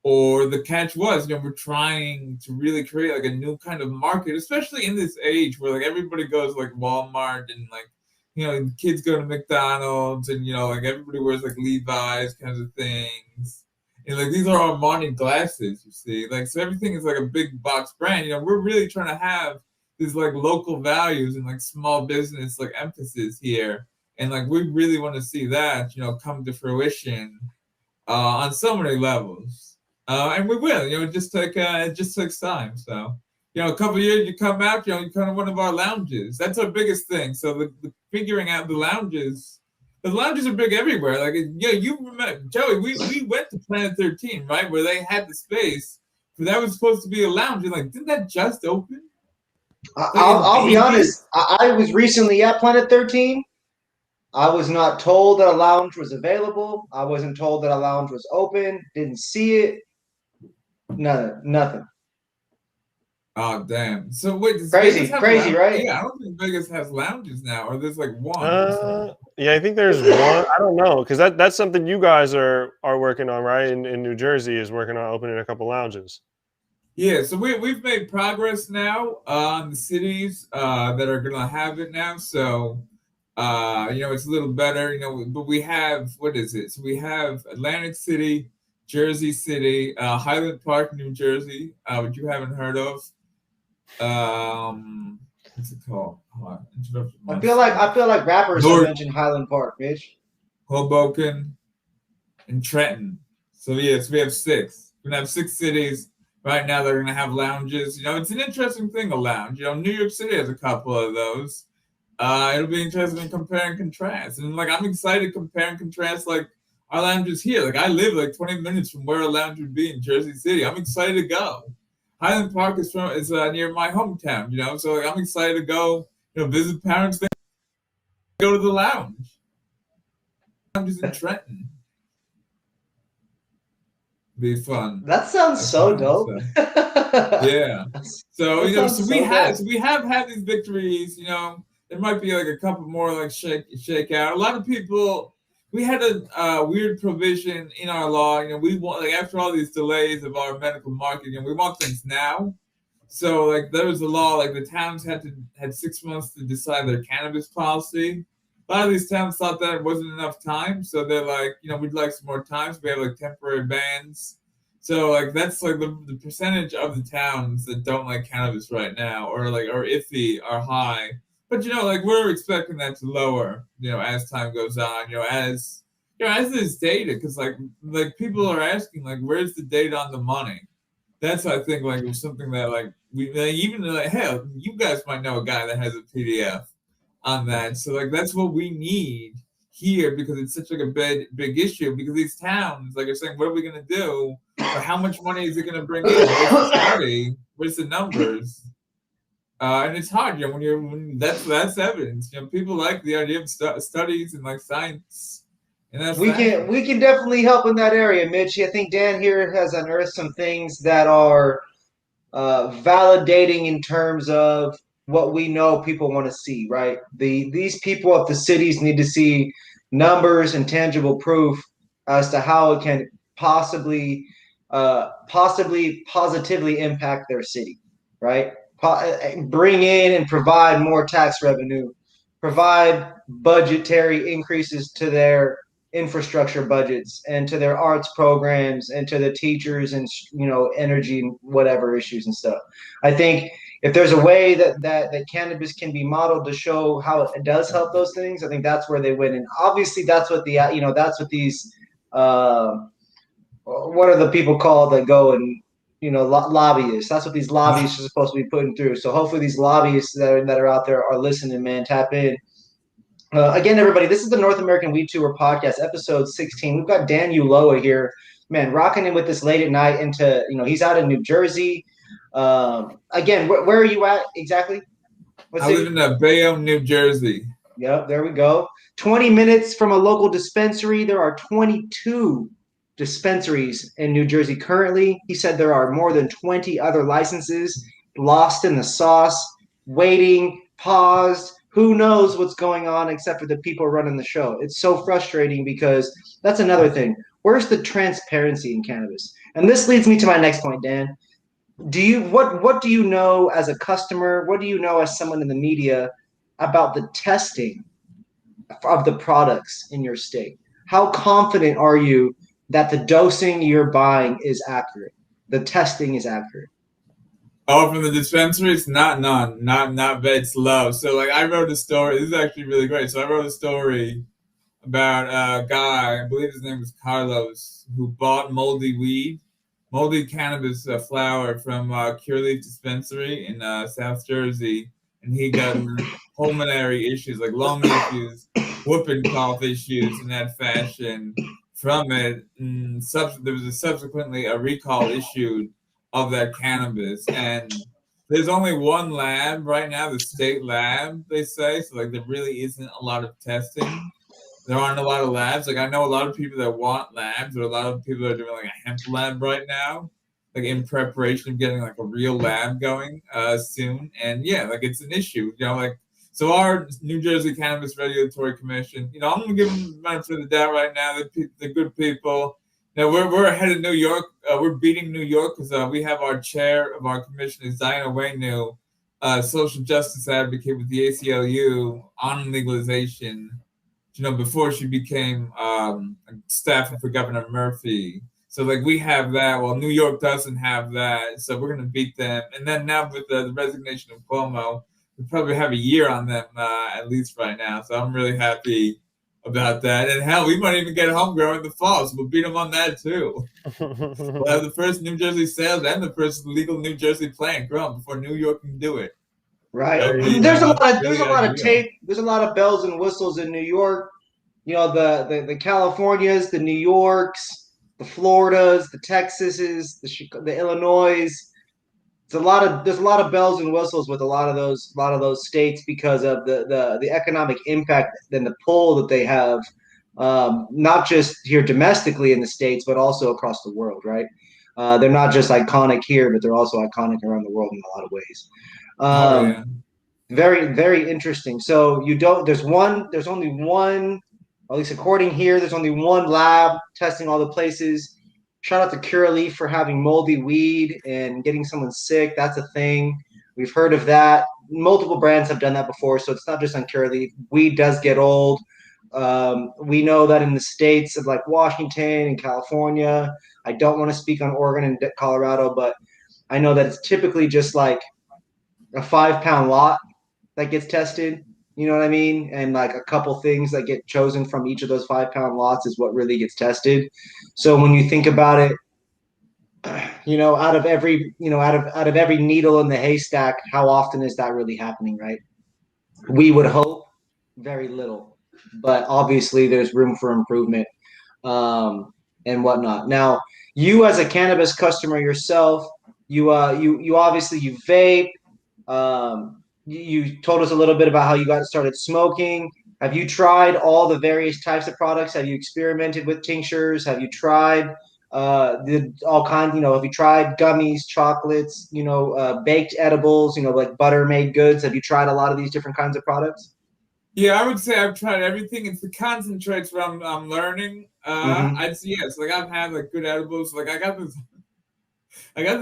or the catch was, we're trying to really create like a new kind of market, especially in this age where like everybody goes like Walmart and like kids go to McDonald's and like everybody wears like Levi's kinds of things. And like these are Armani glasses, you see. Like so everything is like a big box brand. We're really trying to have these like local values and like small business like emphasis here. And like we really want to see that, come to fruition on so many levels. And we will, it just takes time. So a couple of years, you come out, you come to one of our lounges. That's our biggest thing. So the figuring out the lounges are big everywhere. Like, you remember, Joey, we went to Planet 13, right, where they had the space, but that was supposed to be a lounge. And like, didn't that just open? I'll be honest. I was recently at Planet 13. I was not told that a lounge was available. I wasn't told that a lounge was open. Didn't see it. Nothing. Oh damn! So wait, crazy, right? Yeah, I don't think Vegas has lounges now, or there's like one. Yeah, I think there's one. I don't know, because that's something you guys are working on, right? In New Jersey, is working on opening a couple lounges. Yeah, so we've made progress now on the cities that are gonna have it now. So it's a little better, but we have, what is it? So we have Atlantic City, Jersey City, Highland Park, New Jersey, which you haven't heard of. What's it called? I feel like rappers have mentioned Highland Park, Mitch. Hoboken and Trenton. So yes, we have 6. We're gonna have 6 cities right now that are gonna have lounges. It's an interesting thing, a lounge. New York City has a couple of those. It'll be interesting to compare and contrast. And like I'm excited to compare and contrast like our lounges here. Like I live like 20 minutes from where a lounge would be in Jersey City. I'm excited to go. Highland Park is near my hometown, so like, I'm excited to go, visit parents. Go to the lounge. Lounges in Trenton. Be fun. That sounds so dope. Yeah. So we have had these victories. There might be like a couple more like shake out. A lot of people. We had a weird provision in our law. We want, like, after all these delays of our medical market, we want things now. So like there was a law, like the towns had 6 months to decide their cannabis policy. A lot of these towns thought that it wasn't enough time, so they're like, we'd like some more time. So we have like temporary bans. So like that's like the percentage of the towns that don't like cannabis right now, or like are iffy, are high. But like we're expecting that to lower, as time goes on, as there's data, because like people are asking like, where's the data on the money? That's, I think, like, was something that like we even like, hell, you guys might know a guy that has a PDF on that. So like that's what we need here, because it's such like a big issue, because these towns like are saying, what are we gonna do? But how much money is it gonna bring in? Where's the study? Where's the numbers? And it's hard, when that's evidence. People like the idea of studies and like science. And we can definitely help in that area, Mitch. I think Dan here has unearthed some things that are validating in terms of what we know people want to see, right? These people at the cities need to see numbers and tangible proof as to how it can possibly positively impact their city, right? Bring in and provide more tax revenue, provide budgetary increases to their infrastructure budgets and to their arts programs and to the teachers and energy and whatever issues and stuff. I think if there's a way that cannabis can be modeled to show how it does help those things, I think that's where they win. And obviously that's what that's what these what are the people called that go and lobbyists. That's what these lobbyists are supposed to be putting through. So hopefully these lobbyists that are out there are listening, man. Tap in. Again, everybody, this is the North American Weed Tour podcast, episode 16. We've got Dan Ulloa here, man, rocking in with us late at night into, he's out in New Jersey. Again, where are you at exactly? I live in Bayonne, New Jersey. Yep, there we go. 20 minutes from a local dispensary. There are 22 dispensaries in New Jersey currently. He said there are more than 20 other licenses lost in the sauce, waiting, paused. Who knows what's going on except for the people running the show? It's so frustrating because that's another thing. Where's the transparency in cannabis? And this leads me to my next point, Dan. What do you know as a customer? What do you know as someone in the media about the testing of the products in your state? How confident are you that the dosing you're buying is accurate? The testing is accurate. Oh, from the dispensaries? Not very slow. So like I wrote a story. This is actually really great. So I wrote a story about a guy, I believe his name was Carlos, who bought moldy cannabis flower from Cure Leaf dispensary in South Jersey, and he got pulmonary issues, like lung issues, whooping cough issues in that fashion from it. And there was subsequently a recall issued of that cannabis, and there's only one lab right now, the state lab, they say. So like there really isn't a lot of testing. There aren't a lot of labs. Like I know a lot of people that want labs. There are a lot of people that are doing like a hemp lab right now, like in preparation of getting like a real lab going soon. And yeah, like it's an issue, like so our New Jersey Cannabis Regulatory Commission, I'm gonna give them the benefit of the doubt right now. They're good people. Now we're ahead of New York. We're beating New York because we have our chair of our commission is Diana Waynu, social justice advocate with the ACLU on legalization. Before she became staffing for Governor Murphy. So like we have that. Well, New York doesn't have that. So we're gonna beat them. And then now with the resignation of Cuomo, we probably have a year on them at least right now. So I'm really happy about that. And hell, we might even get homegrown in the fall, so we'll beat them on that too. We'll have the first New Jersey sales and the first legal New Jersey plant grown before New York can do it. Right. There's a lot of tape. There's a lot of bells and whistles in New York. The Californias, the New Yorks, the Floridas, the Texases, the Illinois. There's a lot of bells and whistles with a lot of those states because of the economic impact and the pull that they have, not just here domestically in the States, but also across the world, right? They're not just iconic here, but they're also iconic around the world in a lot of ways. Yeah. Very, very interesting. So there's only one, at least according here, there's only one lab testing all the places. Shout out to Curaleaf for having moldy weed and getting someone sick. That's a thing. We've heard of that. Multiple brands have done that before, so it's not just on Curaleaf. Weed does get old. We know that in the states of like Washington and California, I don't want to speak on Oregon and Colorado, but I know that it's typically just like a 5 pound lot that gets tested. You know what I mean? And like a couple things that get chosen from each of those 5 pound lots is what really gets tested. So when you think about it, out of every, out of every needle in the haystack, how often is that really happening, right? We would hope very little, but obviously there's room for improvement, and whatnot. Now, you as a cannabis customer yourself, you obviously you vape. You told us a little bit about how you got started smoking. Have you tried all the various types of products? Have you experimented with tinctures? Have you tried all kinds? Have you tried gummies, chocolates? Baked edibles? Like butter made goods. Have you tried a lot of these different kinds of products? Yeah, I would say I've tried everything. It's the concentrates where I'm learning. I'd say yes. Like I've had like good edibles. Like I got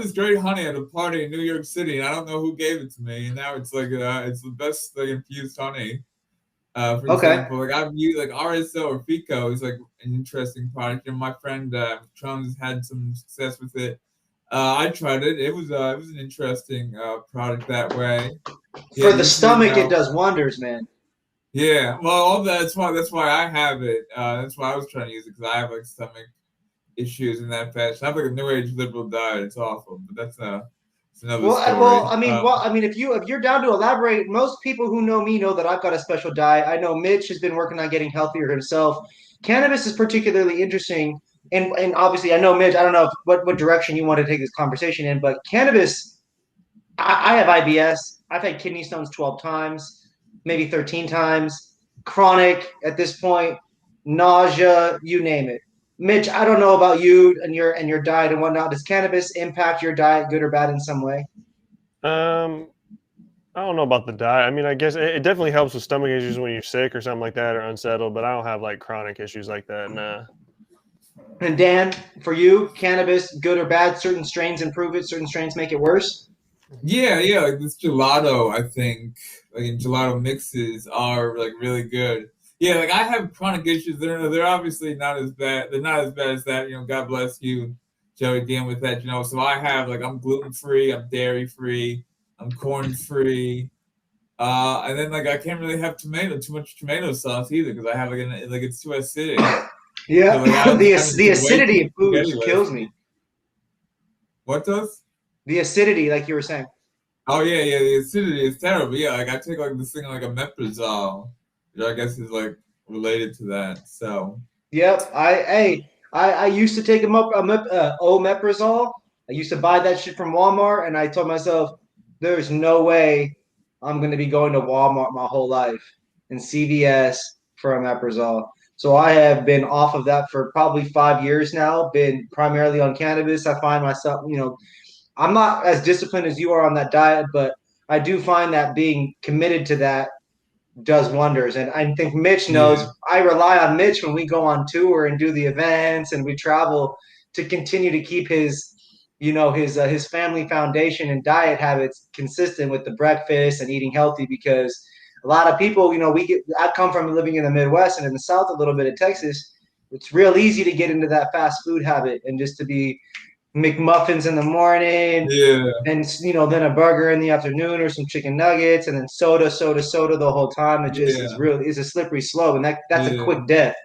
this great honey at a party in New York City, and I don't know who gave it to me. And now it's like it's the best like infused honey. For example, like I've used like RSO or FICO is like an interesting product. My friend Trump has had some success with it. I tried it. It was an interesting product that way. For the stomach, it does wonders, man. Yeah, well, all that's why I have it. That's why I was trying to use it because I have like stomach issues in that fashion. I have like a new age liberal diet. It's awful, but that's another story. Well, I mean, if you're down to elaborate, most people who know me know that I've got a special diet. I know Mitch has been working on getting healthier himself. Cannabis is particularly interesting, and obviously, I know Mitch. I don't know what direction you want to take this conversation in, but cannabis. I have IBS. I've had kidney stones 12 times. Maybe 13 times, chronic at this point, nausea, you name it. Mitch, I don't know about you and your diet and whatnot. Does cannabis impact your diet, good or bad, in some way? I don't know about the diet. I mean, I guess it definitely helps with stomach issues when you're sick or something like that or unsettled, but I don't have like chronic issues like that. Nah. And Dan, for you, cannabis, good or bad? Certain strains improve it, certain strains make it worse? Yeah, like this gelato, I think, like gelato mixes are like really good. Yeah, like I have chronic issues. They're obviously not as bad. They're not as bad as that. God bless you, Joey, dealing with that. So I have like I'm gluten free, I'm dairy free, I'm corn free, and then like I can't really have too much tomato sauce either because I have like it's too acidic. Yeah, so, like, the acidity of foods kills me. What does? The acidity, like you were saying. Oh yeah, the acidity is terrible. Yeah, like I take like this thing like a omeprazole, which I guess is like related to that. So. Yep, I used to take omeprazole. I used to buy that shit from Walmart, and I told myself, there's no way I'm going to be going to Walmart my whole life and CVS for omeprazole. So I have been off of that for probably 5 years now. Been primarily on cannabis. I find myself, I'm not as disciplined as you are on that diet, but I do find that being committed to that does wonders. And I think Mitch knows I rely on Mitch when we go on tour and do the events and we travel to continue to keep his family foundation and diet habits consistent with the breakfast and eating healthy, because a lot of people, I come from living in the Midwest and in the South, a little bit of Texas. It's real easy to get into that fast food habit and just to be McMuffins in the morning, and then a burger in the afternoon or some chicken nuggets, and then soda the whole time. It just is a slippery slope, and that's a quick death.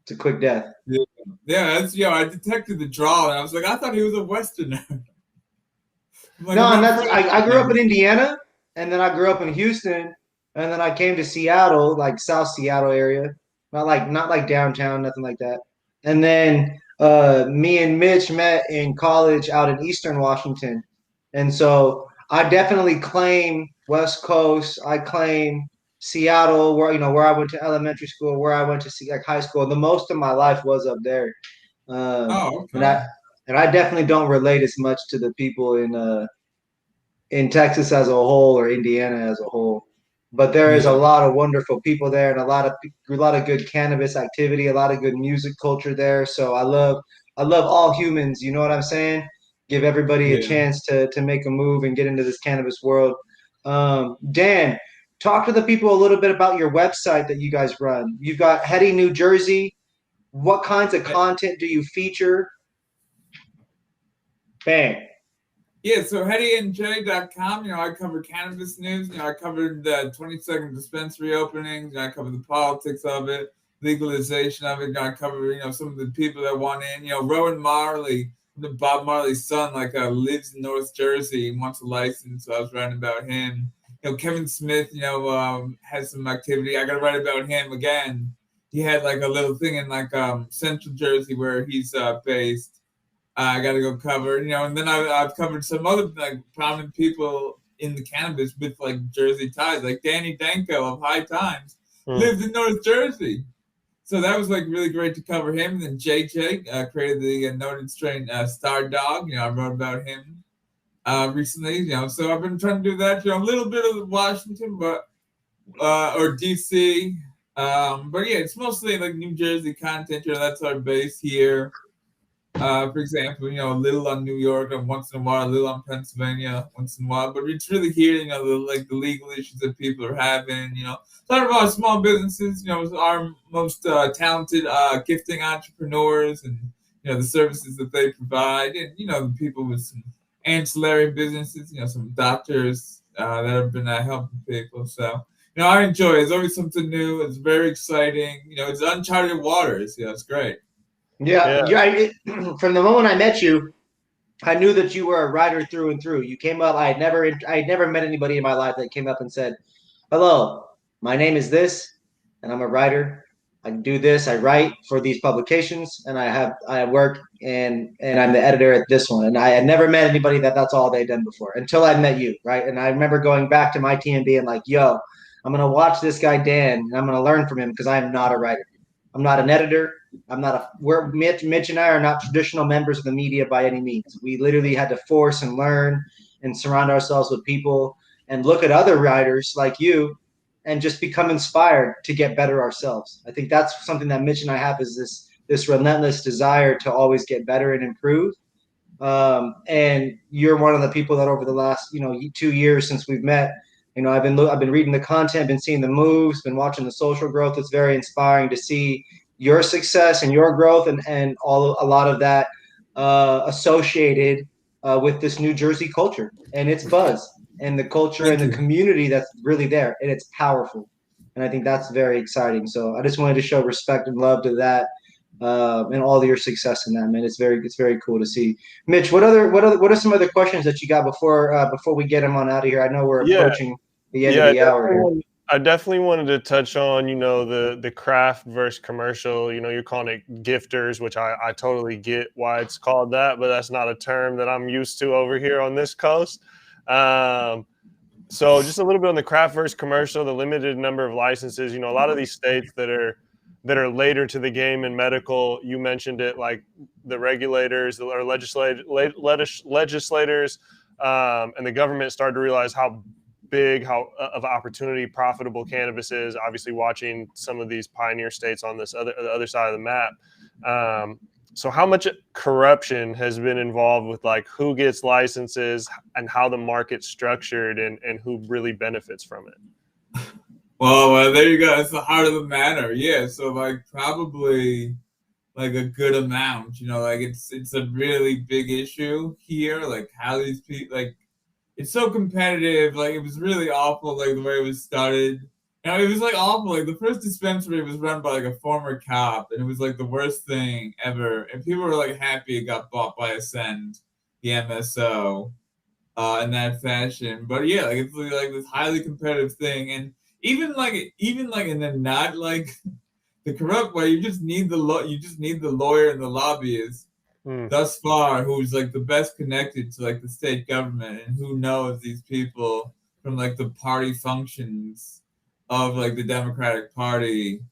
It's a quick death. I detected the draw, and I was like, I thought he was a Westerner. Like, no, and I grew up in Indiana, and then I grew up in Houston, and then I came to Seattle, like South Seattle area, not like downtown, nothing like that, and then. Me and Mitch met in college out in Eastern Washington. And so I definitely claim West Coast. I claim Seattle, where I went to elementary school, where I went to high school. The most of my life was up there. Okay. And I definitely don't relate as much to the people in Texas as a whole or Indiana as a whole. But there is a lot of wonderful people there, and a lot of good cannabis activity, a lot of good music culture there. So I love I love all humans. You know what I'm saying? Give everybody a Yeah. chance to make a move and get into this cannabis world. Dan, talk to the people a little bit about your website that you guys run. You've got Heady, New Jersey. What kinds of content do you feature? Bang. Yeah, so HeadyNJ.com, I cover cannabis news. I covered the 22nd dispensary openings. I cover the politics of it, legalization of it. I cover, some of the people that want in. Rowan Marley, Bob Marley's son, lives in North Jersey and wants a license. So I was writing about him. Kevin Smith, has some activity. I got to write about him again. He had a little thing in Central Jersey where he's based. I got to go cover, and then I've covered some other prominent people in the cannabis with Jersey ties, like Danny Danko of High Times lived in North Jersey. So that was really great to cover him. And then JJ created the noted strain Star Dog. I wrote about him recently. So I've been trying to do that. A little bit of Washington, but or DC. But yeah, it's mostly New Jersey content. That's our base here. For example, a little on New York and once in a while, a little on Pennsylvania once in a while. But it's really here, the legal issues that people are having. Talking about small businesses, our most talented, gifting entrepreneurs, and the services that they provide, and the people with some ancillary businesses, some doctors that have been helping people. So I enjoy it. It's always something new. It's very exciting. It's uncharted waters. It's great. Yeah. From the moment I met you, I knew that you were a writer through and through. You came up. I had never met anybody in my life that came up and said, "Hello, my name is this, and I'm a writer. I do this. I write for these publications, and I work and I'm the editor at this one." And I had never met anybody that's all they'd done before until I met you, right? And I remember going back to my team and being like, "Yo, I'm gonna watch this guy Dan, and I'm gonna learn from him because I am not a writer. I'm not an editor. Mitch and I are not traditional members of the media by any means. We literally had to force and learn and surround ourselves with people and look at other writers like you and just become inspired to get better ourselves. I think that's something that Mitch and I have, is this relentless desire to always get better and improve. And you're one of the people that over the last 2 years since we've met, I've been reading the content, been seeing the moves, been watching the social growth. It's very inspiring to see your success and your growth, and a lot of that associated with this New Jersey culture and its buzz and the culture and the community that's really there, and it's powerful. And I think that's very exciting. So I just wanted to show respect and love to that, and all of your success in that, man. It's very cool to see. Mitch, what are some other questions that you got before we get them on out of here? I know we're approaching the end of the hour here. I definitely wanted to touch on, the craft versus commercial. You're calling it gifters, which I totally get why it's called that, but that's not a term that I'm used to over here on this coast. So just a little bit on the craft versus commercial, the limited number of licenses. A lot of these states that are later to the game in medical, you mentioned it, like the regulators or legislators, and the government started to realize how big of opportunity profitable cannabis is. Obviously, watching some of these pioneer states on the other side of the map. So how much corruption has been involved with who gets licenses and how the market's structured and who really benefits from it? Well, there you go. That's the heart of the matter. Yeah. So probably a good amount, it's a really big issue here. How these people, it's so competitive. It was really awful, the way it was started. It was awful. The first dispensary was run by a former cop, and it was the worst thing ever. And people were happy it got bought by Ascend, the MSO, in that fashion. But yeah, it's this highly competitive thing, and even in the not the corrupt way, you just need the lawyer and the lobbyist. Thus far, who's the best connected to the state government, and who knows these people from the party functions of the Democratic Party,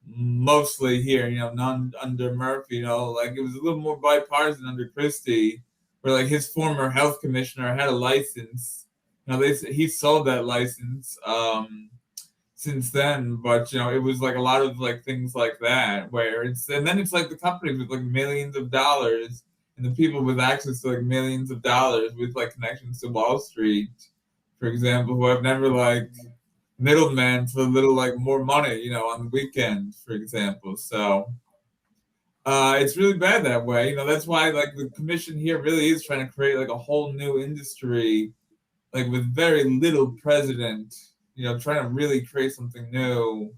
mostly here, none under Murphy. It was a little more bipartisan under Christie, where his former health commissioner had a license. He sold that license. since then, but it was like a lot of like things like that where and then it's like the companies with like millions of dollars and the people with access to like millions of dollars with like connections to Wall Street, for example, who have never like middlemen for a little like more money, on the weekend, for example. So it's really bad that way. That's why like the commission here really is trying to create like a whole new industry, like with very little precedent, trying to really create something new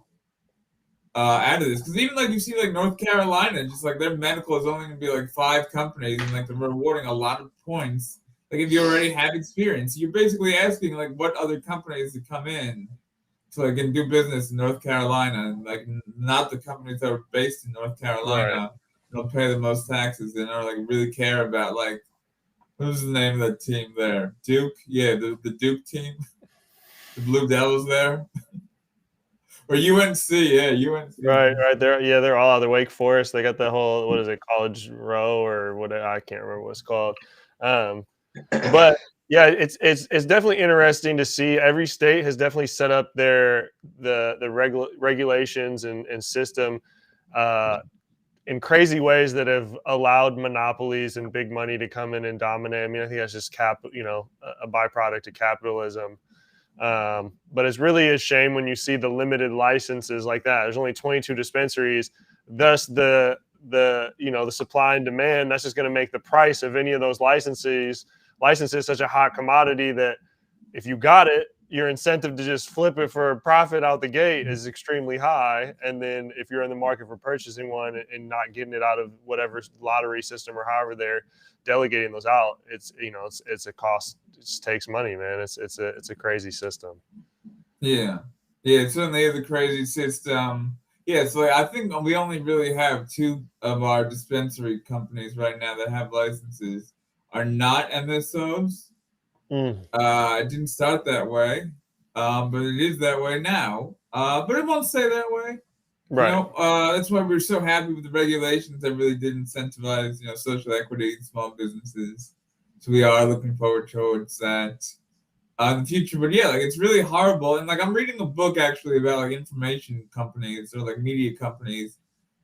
out of this. Because even like you see like North Carolina, just like their medical is only going to be like 5 companies, and like they're rewarding a lot of points. Like if you already have experience, you're basically asking like what other companies to come in to like and do business in North Carolina, and like not the companies that are based in North Carolina. Don't pay the most taxes and are like really care about like who's the name of that team there? Duke? Yeah, the Duke team. The Blue Devils there. Or UNC, yeah, UNC. Right. They're all the Wake Forest. They got the whole, what is it, College Row or what, I can't remember what it's called. But yeah, it's definitely interesting to see. Every state has definitely set up the regulations and system in crazy ways that have allowed monopolies and big money to come in and dominate. I mean, I think that's just a byproduct of capitalism. But it's really a shame when you see the limited licenses like that. There's only 22 dispensaries, thus the supply and demand. That's just going to make the price of any of those licenses such a hot commodity that if you got it, your incentive to just flip it for a profit out the gate is extremely high. And then if you're in the market for purchasing one and not getting it out of whatever lottery system or however they're delegating those out, it's a cost. It just takes money, man. It's a crazy system. Yeah, it certainly is a crazy system. Yeah, so I think we only really have 2 of our dispensary companies right now that have licenses are not MSOs. It didn't start that way, but it is that way now. But it won't stay that way. Right. That's why we're so happy with the regulations that really did incentivize, social equity in small businesses. So we are looking forward towards that in the future. But yeah, like it's really horrible. And like I'm reading a book actually about like information companies or like media companies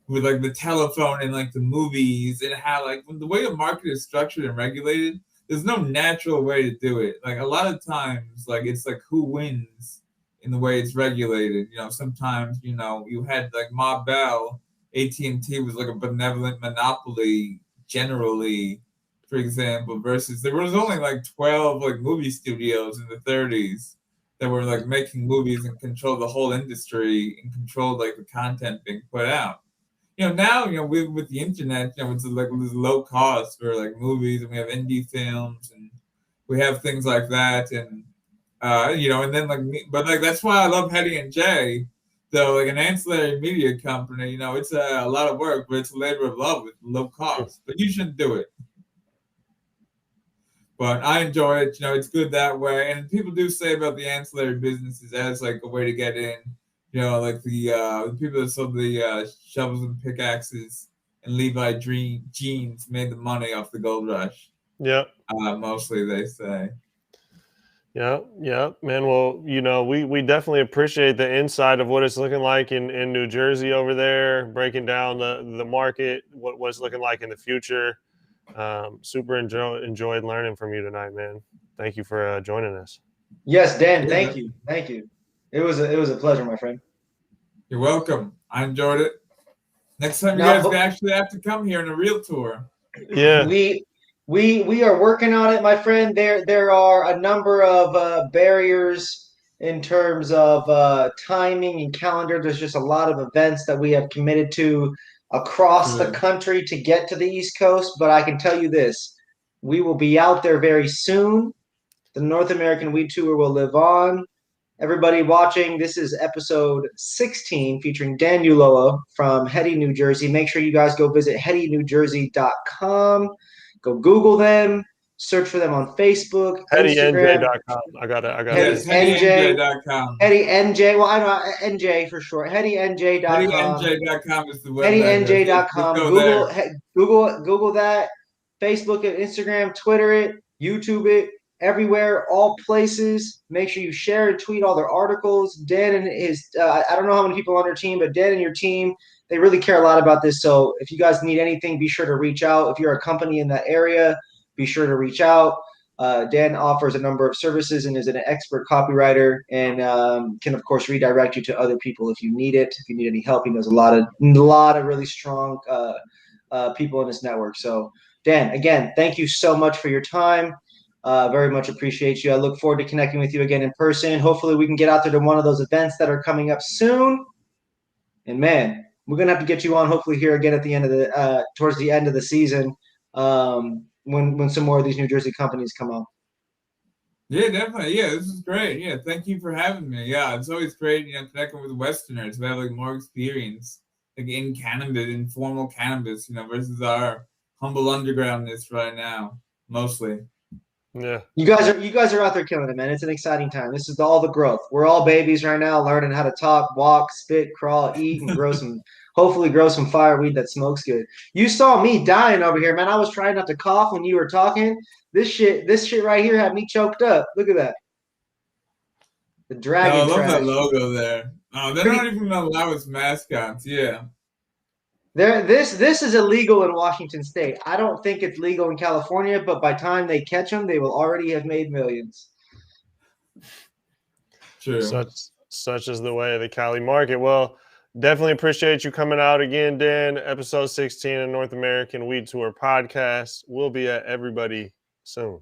with like the telephone and like the movies and how like when the way the market is structured and regulated, there's no natural way to do it. Like a lot of times, like it's like who wins in the way it's regulated. Sometimes you had like Ma Bell, AT&T was like a benevolent monopoly generally, for example, versus there was only like 12 like movie studios in the 30s that were like making movies and controlled the whole industry and controlled like the content being put out. Now, with the internet, it's like this low cost for like movies, and we have indie films, and we have things like that, and and then like, but like that's why I love Heady NJ. So like an ancillary media company, it's a lot of work, but it's a labor of love with low cost. But you shouldn't do it. But I enjoy it. It's good that way. And people do say about the ancillary businesses as like a way to get in. Like the people that sold the shovels and pickaxes and Levi jeans made the money off the gold rush. Yeah. Mostly, they say. Yeah, man. Well, we definitely appreciate the insight of what it's looking like in New Jersey over there, breaking down the market, what's looking like in the future. Super enjoyed learning from you tonight, man. Thank you for joining us. Yes, Dan. Thank you. It was a pleasure, my friend. You're welcome. I enjoyed it. Next time you guys actually have to come here on a real tour. Yeah. We are working on it, my friend. There are a number of barriers in terms of timing and calendar. There's just a lot of events that we have committed to across the country to get to the East Coast. But I can tell you this, we will be out there very soon. The North American Weed Tour will live on. Everybody watching, this is episode 16 featuring Dan Ulloa from Heady, New Jersey. Make sure you guys go visit headynewjersey.com. Go Google them. Search for them on Facebook, Instagram. HeadyNJ.com. I got it. Yes, HeadyNJ.com. Heady NJ. Well, I know NJ for short. HeadyNJ.com. HeadyNJ.com is the website. HeadyNJ.com. Google that. Facebook it, Instagram, Twitter it, YouTube it. everywhere, all places. Make sure you share and tweet all their articles. Dan and his, I don't know how many people on your team, but Dan and your team, they really care a lot about this. So if you guys need anything, be sure to reach out. If you're a company in that area, be sure to reach out. Dan offers a number of services and is an expert copywriter and can, of course, redirect you to other people if you need it. If you need any help, he knows a lot of really strong people in this network. So, Dan, again, thank you so much for your time. Very much appreciate you. I look forward to connecting with you again in person. Hopefully, we can get out there to one of those events that are coming up soon. And man, we're gonna have to get you on hopefully here again at the end of the towards the end of the season. When some more of these New Jersey companies come on. Yeah, definitely. Yeah, this is great. Yeah, thank you for having me. Yeah, it's always great, connecting with Westerners who have like more experience, like in cannabis, in formal cannabis, versus our humble undergroundness right now, mostly. Yeah. You guys are out there killing it, man. It's an exciting time. This is all the growth. We're all babies right now, learning how to talk, walk, spit, crawl, eat, and hopefully grow some fireweed that smokes good. You saw me dying over here, man. I was trying not to cough when you were talking. This shit right here had me choked up. Look at that. The dragon. I love trash. that logo there. They're not even gonna allow its mascots. Yeah. This is illegal in Washington State. I don't think it's legal in California, but by the time they catch them, they will already have made millions. True. Such is the way of the Cali market. Well, definitely appreciate you coming out again, Dan. Episode 16 of North American Weed Tour podcast. We'll be at everybody soon.